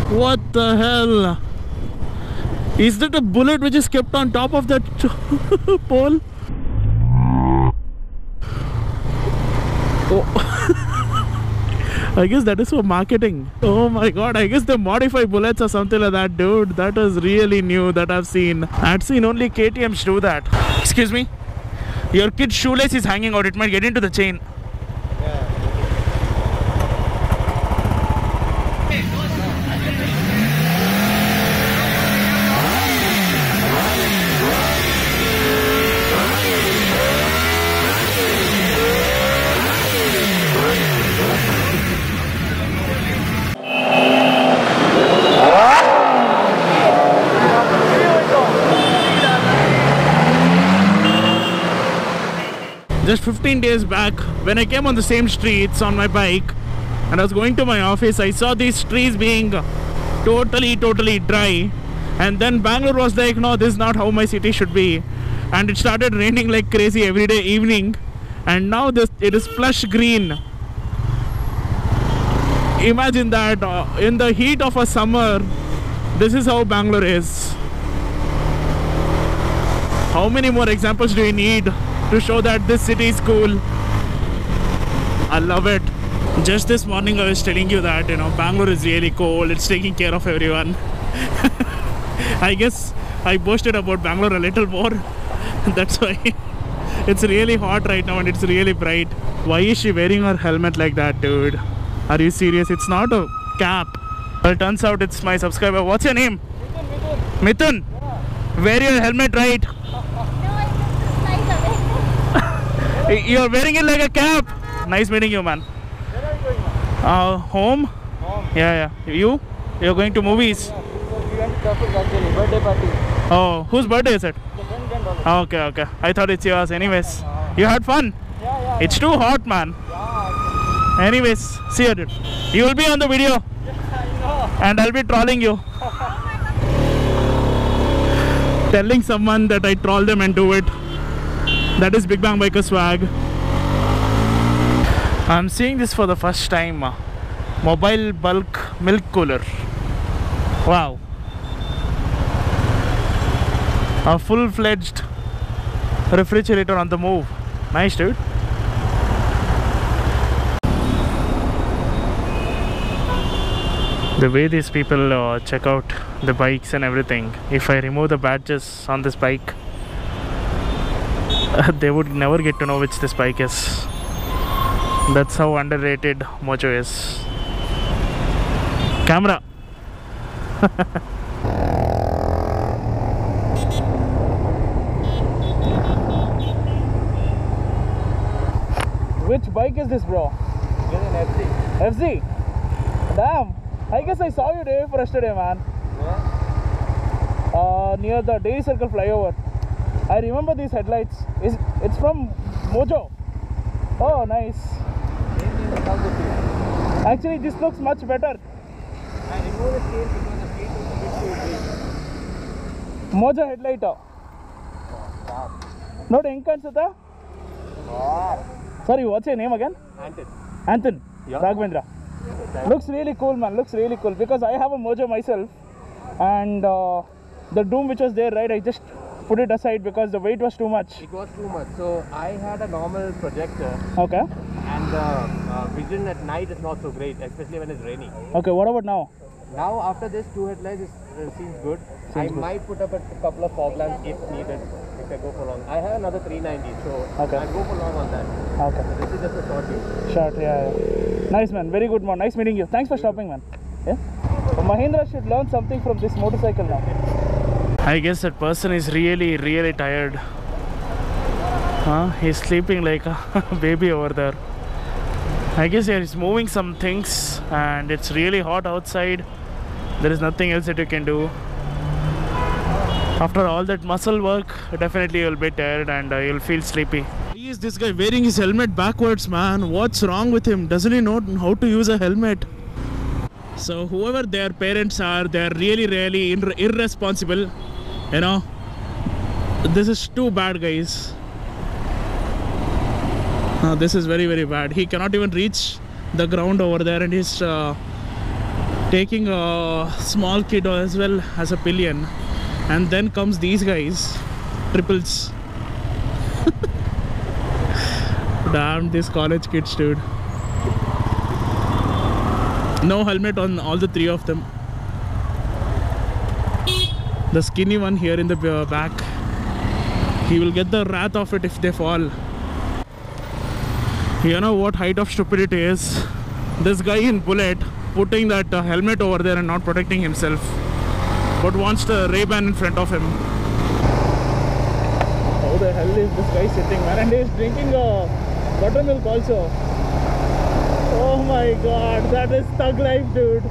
What the hell? Is that a bullet which is kept on top of that pole? Oh. I guess that is for marketing. Oh my god, I guess they modify bullets or something like that, dude. That is really new that I've seen. I've seen only KTMs do that. Excuse me? Your kid's shoelace is hanging out. It might get into the chain. Just 15 days back, when I came on the same streets on my bike and I was going to my office, I saw these trees being totally dry, and then Bangalore was like, no, this is not how my city should be, and it started raining like crazy every day evening, and now it is plush green. Imagine that in the heat of a summer, this is how Bangalore is. How many more examples do we need to show that this city is cool? I love it. Just this morning I was telling you that, you know, Bangalore is really cold. It's taking care of everyone. I guess I boasted about Bangalore a little more. That's why it's really hot right now and it's really bright. Why is she wearing her helmet like that, dude? Are you serious? It's not a cap. Well, it turns out it's my subscriber. What's your name? Mithun. Yeah. Wear your helmet right. You're wearing it like a cap. Nice meeting you, man. Where are you going now? Home? Home. Yeah. You're going to movies? Yeah, we went to Kafur's actually, birthday party. Oh, whose birthday is it? The friend went already. Okay. I thought it's yours. Anyways, you had fun? Yeah. It's too hot, man. Yeah. Anyways, see you, dude. You will be on the video. Yeah, I know. And I'll be trolling you. Telling someone that I troll them and do it. That is Big Bang Biker swag. I'm seeing this for the first time. Mobile bulk milk cooler. Wow. A full-fledged refrigerator on the move. Nice, dude. The way these people check out the bikes and everything. If I remove the badges on this bike, they would never get to know which this bike is. That's how underrated Mojo is. Camera. Which bike is this, bro? Get an FC. FC? Damn. I guess I saw you day before yesterday, man. Yeah. Near the Dairy Circle flyover. I remember these headlights. It's from Mojo. Oh, nice. Actually, this looks much better. I removed the case because the case was a bit too big. Mojo headlight. Not Enkansata? Wow. Sorry, what's your name again? Anton. Yeah. Raghavendra. Looks really cool, man. Looks really cool. Because I have a Mojo myself. And the Doom which was there, right? I just put it aside because the weight was too much. It was too much. So I had a normal projector. Okay. And the vision at night is not so great, especially when it's raining. Okay, what about now? Now after this, 2 headlights seems good. I might put up a couple of fog lamps if needed, if I go for long. I have another 390, so Okay. I'll go for long on that. Okay. So this is just a short view. Short, yeah. Nice, man. Very good, man. Nice meeting you. Thanks for stopping, man. Yeah. Mahindra should learn something from this motorcycle now. I guess that person is really tired. He's sleeping like a baby over there. I guess he's moving some things and it's really hot outside. There is nothing else that you can do. After all that muscle work, definitely you'll be tired and you'll feel sleepy. Why is this guy wearing his helmet backwards, man? What's wrong with him? Doesn't he know how to use a helmet? So whoever their parents are, they're really irresponsible. You know, this is too bad, guys. This is very bad. He cannot even reach the ground over there and he's taking a small kid as well as a pillion, and then comes these guys, triples. Damn, these college kids, dude. No helmet on all the three of them. The skinny one here in the back, he will get the wrath of it if they fall. You know what height of stupidity is? This guy in Bullet putting that helmet over there and not protecting himself, but wants the Ray-Ban in front of him. How the hell is this guy sitting, man? And he's drinking buttermilk also. Oh my god, that is thug life, dude.